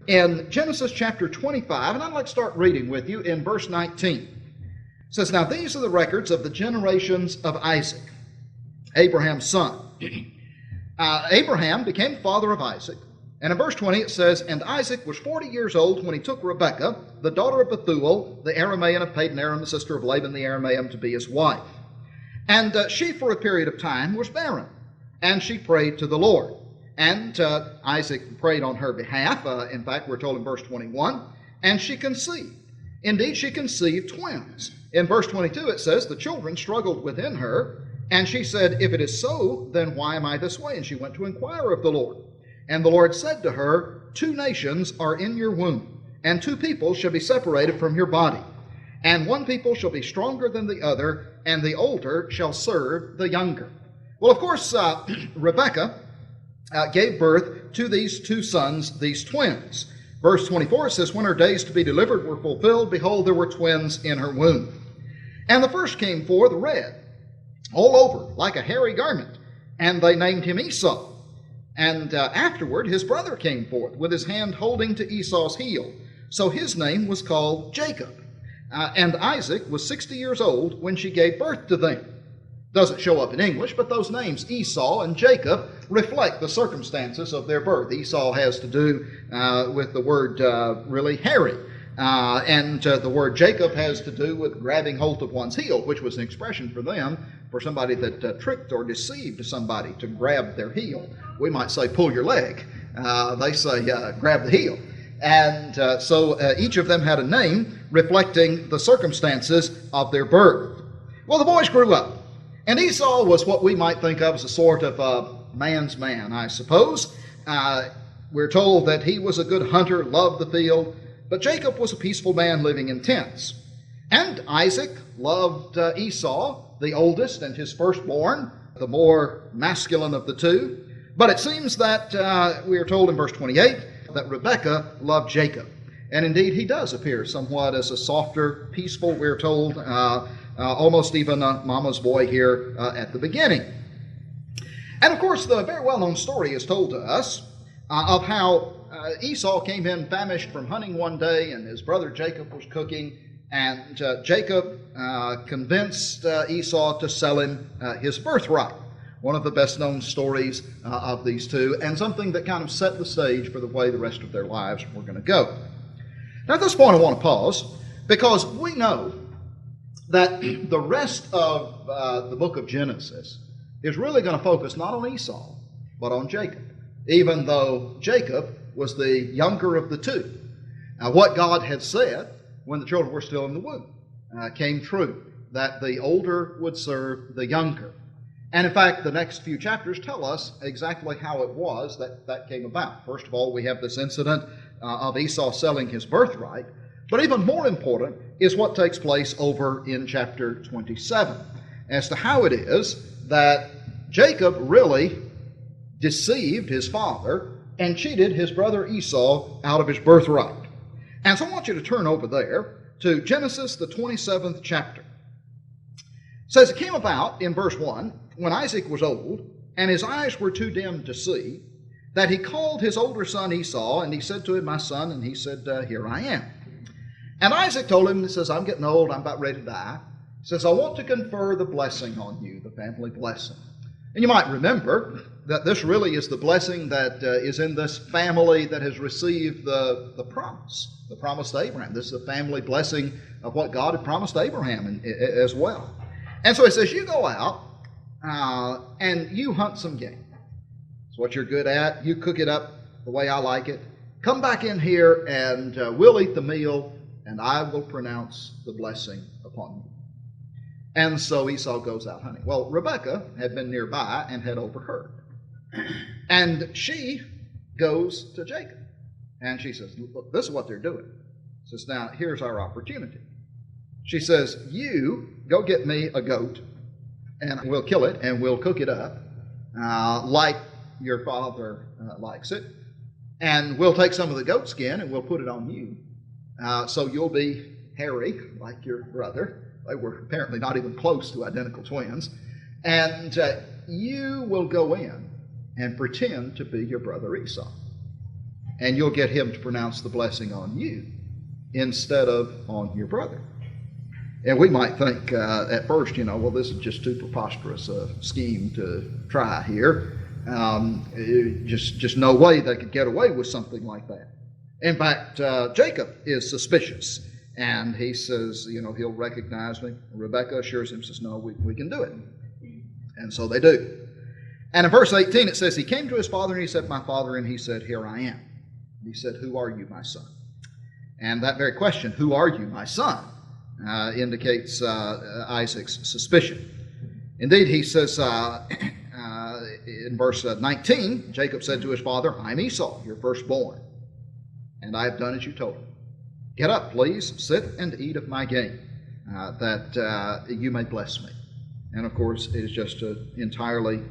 in Genesis chapter 25, and I'd like to start reading with you in verse 19. It says, "Now these are the records of the generations of Isaac, Abraham's son. Abraham became the father of Isaac." And in verse 20 it says, "And Isaac was 40 years old when he took Rebekah, the daughter of Bethuel, the Aramean of Padan Aram, the sister of Laban the Aramean, to be his wife. And she for a period of time was barren, and she prayed to the Lord. And Isaac prayed on her behalf. In fact, we're told in verse 21, and she conceived. Indeed, she conceived twins. In verse 22 it says, the children struggled within her, and she said, if it is so, then why am I this way? And she went to inquire of the Lord. And the Lord said to her, 2 nations are in your womb, and 2 people shall be separated from your body. And one people shall be stronger than the other, and the older shall serve the younger." Well, of course, Rebekah gave birth to these 2 sons, these twins. Verse 24 says, "When her days to be delivered were fulfilled, behold, there were twins in her womb. And the first came forth red, all over, like a hairy garment, and they named him Esau. And afterward his brother came forth, with his hand holding to Esau's heel. So his name was called Jacob. And Isaac was 60 years old when she gave birth to them." Doesn't show up in English, but those names, Esau and Jacob, reflect the circumstances of their birth. Esau has to do with the word really hairy. And the word Jacob has to do with grabbing hold of one's heel, which was an expression for them, for somebody that tricked or deceived somebody, to grab their heel. We might say, pull your leg. They say, grab the heel. And so each of them had a name reflecting the circumstances of their birth. Well, the boys grew up. And Esau was what we might think of as a sort of man's man, I suppose. We're told that he was a good hunter, loved the field, but Jacob was a peaceful man living in tents. And Isaac loved Esau, the oldest and his firstborn, the more masculine of the 2. But it seems that we are told in verse 28 that Rebekah loved Jacob. And indeed he does appear somewhat as a softer, peaceful, we're told, almost even a mama's boy here at the beginning. And of course, the very well-known story is told to us of how Esau came in famished from hunting one day, and his brother Jacob was cooking, and Jacob convinced Esau to sell him his birthright. One of the best-known stories of these 2, and something that kind of set the stage for the way the rest of their lives were going to go. Now, at this point, I want to pause, because we know that the rest of the book of Genesis is really going to focus not on Esau, but on Jacob, even though Jacob was the younger of the 2. Now, what God had said when the children were still in the womb came true, that the older would serve the younger. And in fact, the next few chapters tell us exactly how it was that came about. First of all, we have this incident of Esau selling his birthright. But even more important is what takes place over in chapter 27 as to how it is that Jacob really deceived his father and cheated his brother Esau out of his birthright. And so I want you to turn over there to Genesis, the 27th chapter. It says, "It came about," in verse 1, "when Isaac was old, and his eyes were too dim to see, that he called his older son Esau, and he said to him, 'My son,' and he said, 'Here I am.' And Isaac told him," he says, "I'm getting old, I'm about ready to die. He says, 'I want to confer the blessing on you,' the family blessing." And you might remember that this really is the blessing that is in this family that has received the promise to Abraham. This is the family blessing of what God had promised Abraham as well. And so he says, you go out and you hunt some game. It's what you're good at. You cook it up the way I like it. Come back in here and we'll eat the meal, and I will pronounce the blessing upon you. And so Esau goes out hunting. Well, Rebekah had been nearby and had overheard. And she goes to Jacob. And she says, look, this is what they're doing. She says, now, here's our opportunity. She says, you go get me a goat, and we'll kill it, and we'll cook it up like your father likes it. And we'll take some of the goat skin, and we'll put it on you. So you'll be hairy like your brother. They were apparently not even close to identical twins. And you will go in and pretend to be your brother Esau. and you'll get him to pronounce the blessing on you instead of on your brother. And we might think at first, well, this is just too preposterous a scheme to try here. Just no way they could get away with something like that. In fact, Jacob is suspicious, and he says, he'll recognize me. Rebekah assures him, says, no, we can do it. And so they do. And in verse 18 it says, he came to his father and he said, my father, and he said, here I am. And he said, who are you, my son? And that very question, who are you, my son, indicates Isaac's suspicion. Indeed, he says in verse 19, Jacob said to his father, I'm Esau, your firstborn, and I have done as you told me. Get up, please, sit and eat of my game, that you may bless me. And of course, it is just an entirely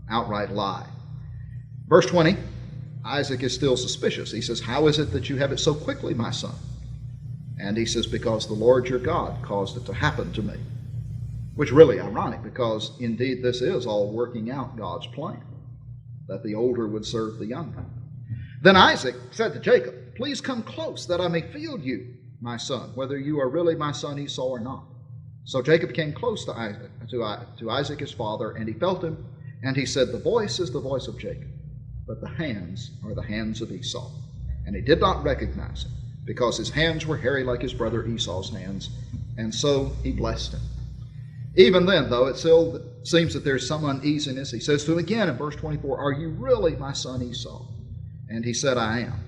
outright lie. Verse 20, Isaac is still suspicious. He says, how is it that you have it so quickly, my son? And he says, because the Lord your God caused it to happen to me. Which is really ironic, because indeed this is all working out God's plan, that the older would serve the younger. Then Isaac said to Jacob, please come close, that I may feel you, my son, whether you are really my son Esau or not. So Jacob came close to Isaac his father, and he felt him, and he said, the voice is the voice of Jacob, but the hands are the hands of Esau. And he did not recognize him, because his hands were hairy like his brother Esau's hands, and so he blessed him. Even then, though, it still seems that there's some uneasiness. He says to him again in verse 24, are you really my son Esau? And he said, I am.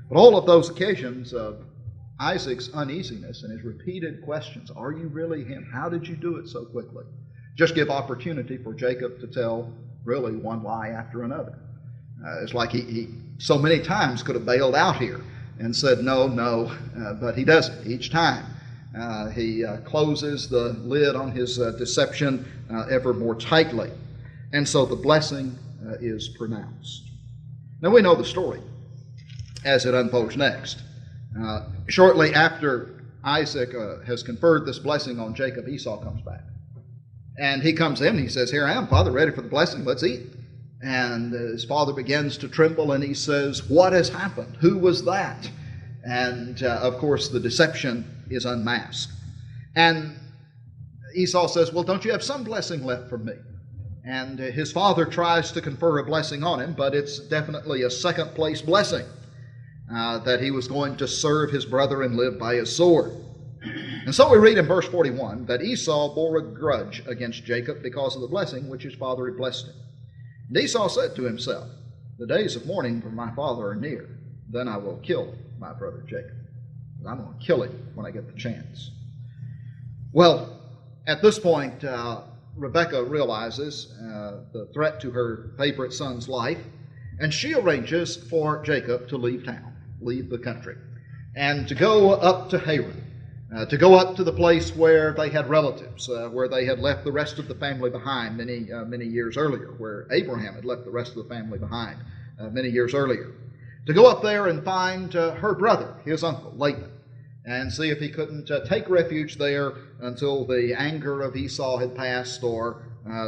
But all of those occasions of Isaac's uneasiness and his repeated questions, are you really him? How did you do it so quickly? Just give opportunity for Jacob to tell really one lie after another. It's like he so many times could have bailed out here and said, no, but he doesn't. Each time he closes the lid on his deception ever more tightly. And so the blessing is pronounced. Now we know the story as it unfolds next. Shortly after Isaac has conferred this blessing on Jacob, Esau comes back. And he comes in and he says, here I am, Father, ready for the blessing, let's eat. And his father begins to tremble and he says, what has happened? Who was that? And of course the deception is unmasked. And Esau says, well, don't you have some blessing left for me? And his father tries to confer a blessing on him, but it's definitely a second place blessing, that he was going to serve his brother and live by his sword. And so we read in verse 41 that Esau bore a grudge against Jacob because of the blessing which his father had blessed him. And Esau said to himself, the days of mourning for my father are near. Then I will kill my brother Jacob. I'm going to kill him when I get the chance. Well, at this point, Rebekah realizes the threat to her favorite son's life, and she arranges for Jacob to leave town, leave the country, and to go up to Haran, to go up to the place where they had relatives, where they had left the rest of the family behind many years earlier, where Abraham had left the rest of the family behind many years earlier. To go up there and find her brother, his uncle, Laban, and see if he couldn't take refuge there until the anger of Esau had passed, or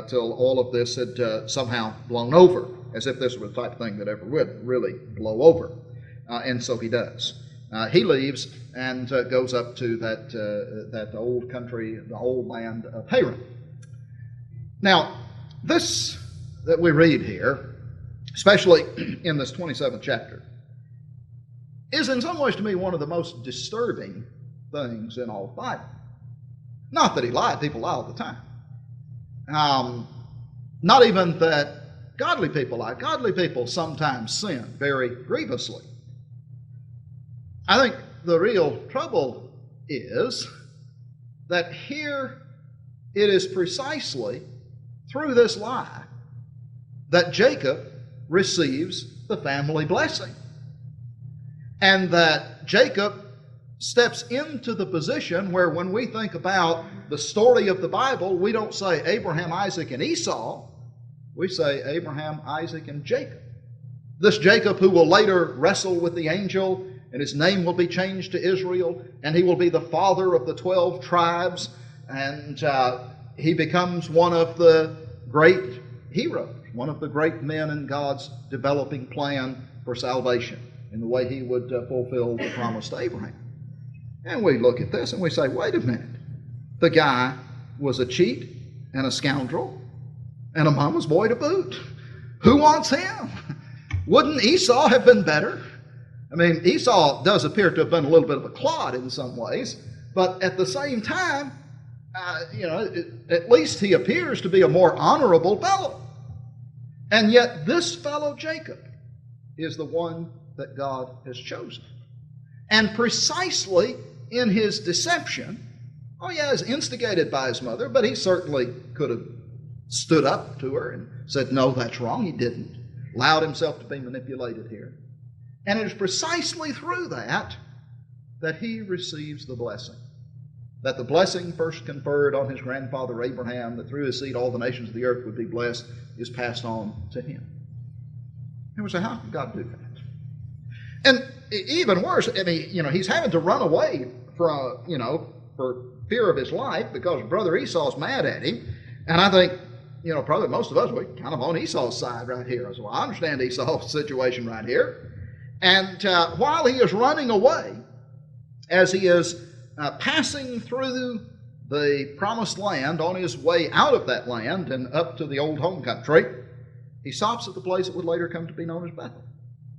till all of this had somehow blown over, as if this were the type of thing that ever would really blow over. And so he does. He leaves and goes up to that old country, the old land of Haran. Now, this that we read here, especially in this 27th chapter, is in some ways to me one of the most disturbing things in all the Bible. Not that he lied, people lie all the time. Not even that godly people lie. Godly people sometimes sin very grievously. I think the real trouble is that here it is precisely through this lie that Jacob receives the family blessing. And that Jacob steps into the position where when we think about the story of the Bible, we don't say Abraham, Isaac, and Esau. We say Abraham, Isaac, and Jacob. This Jacob who will later wrestle with the angel, and his name will be changed to Israel, and he will be the father of the 12 tribes, and he becomes one of the great heroes, one of the great men in God's developing plan for salvation. in the way he would fulfill the promise to Abraham. And we look at this and we say, wait a minute. The guy was a cheat and a scoundrel and a mama's boy to boot. Who wants him? Wouldn't Esau have been better? I mean, Esau does appear to have been a little bit of a clod in some ways, but at the same time, at least he appears to be a more honorable fellow. And yet this fellow Jacob is the one that God has chosen. And precisely in his deception, is instigated by his mother, but he certainly could have stood up to her and said, no, that's wrong. He didn't. Allowed himself to be manipulated here. And it is precisely through that he receives the blessing. That the blessing first conferred on his grandfather Abraham, that through his seed all the nations of the earth would be blessed, is passed on to him. And we say, how can God do that? And even worse, he's having to run away from, for fear of his life because brother Esau's mad at him. And I think, probably most of us, we're kind of on Esau's side right here. So I understand Esau's situation right here. And while he is running away, as he is passing through the promised land on his way out of that land and up to the old home country, he stops at the place that would later come to be known as Bethel.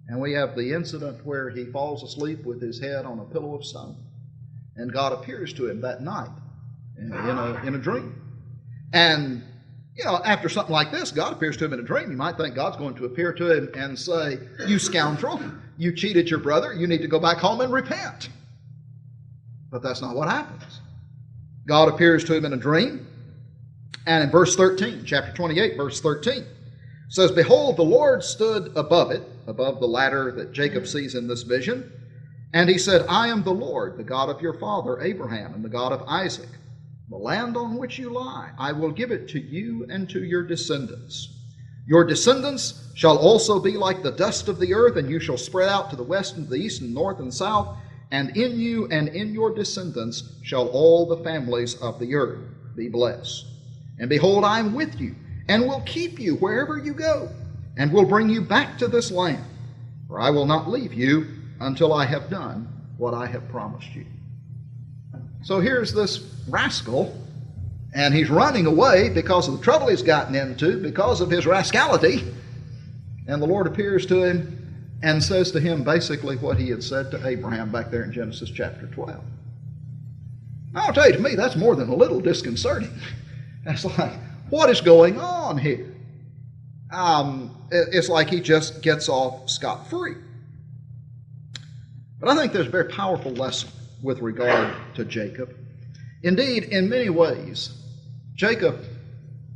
And we have the incident where he falls asleep with his head on a pillow of stone. And God appears to him that night in a dream. And, after something like this, God appears to him in a dream. You might think God's going to appear to him and say, you scoundrel, you cheated your brother, you need to go back home and repent. But that's not what happens. God appears to him in a dream. And in verse 13, chapter 28, verse 13, says, behold, the Lord stood above it, above the ladder that Jacob sees in this vision. And he said, I am the Lord, the God of your father Abraham, and the God of Isaac. The land on which you lie, I will give it to you and to your descendants. Your descendants shall also be like the dust of the earth, and you shall spread out to the west and the east and north and south. And in you and in your descendants shall all the families of the earth be blessed. And behold, I am with you, and will keep you wherever you go, and will bring you back to this land. For I will not leave you until I have done what I have promised you. So here's this rascal, and he's running away because of the trouble he's gotten into, because of his rascality. And the Lord appears to him and says to him basically what he had said to Abraham back there in Genesis chapter 12. I'll tell you, to me, that's more than a little disconcerting. That's like, what is going on here? It's like he just gets off scot-free. But I think there's a very powerful lesson with regard to Jacob. Indeed, in many ways, Jacob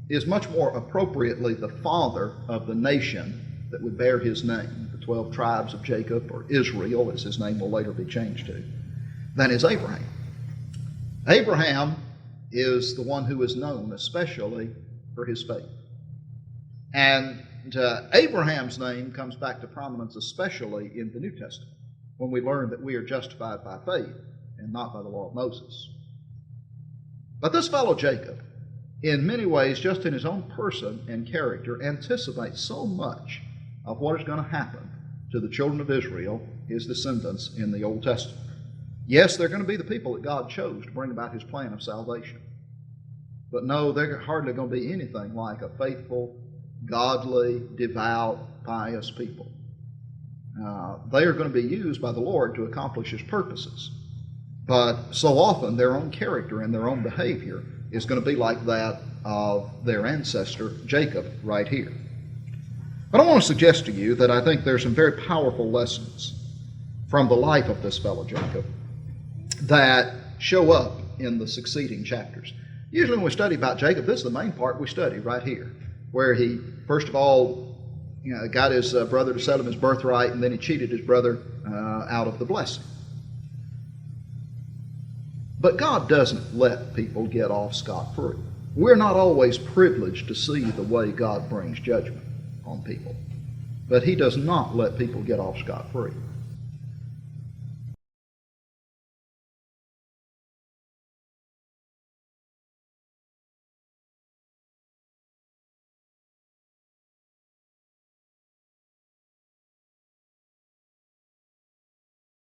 is much more appropriately the father of the nation that would bear his name, the 12 tribes of Jacob, or Israel, as his name will later be changed to, than is Abraham. Abraham is the one who is known especially for his faith. And Abraham's name comes back to prominence especially in the New Testament, when we learn that we are justified by faith and not by the law of Moses. But this fellow Jacob, in many ways, just in his own person and character, anticipates so much of what is going to happen to the children of Israel, his descendants, in the Old Testament. Yes, they're going to be the people that God chose to bring about his plan of salvation. But no, they're hardly going to be anything like a faithful, godly, devout, pious people. They are going to be used by the Lord to accomplish his purposes. But so often their own character and their own behavior is going to be like that of their ancestor Jacob right here. But I want to suggest to you that I think there's some very powerful lessons from the life of this fellow Jacob that show up in the succeeding chapters. Usually when we study about Jacob, this is the main part we study right here, where he, first of all, got his brother to sell him his birthright, and then he cheated his brother out of the blessing. But God doesn't let people get off scot-free. We're not always privileged to see the way God brings judgment on people. But he does not let people get off scot-free.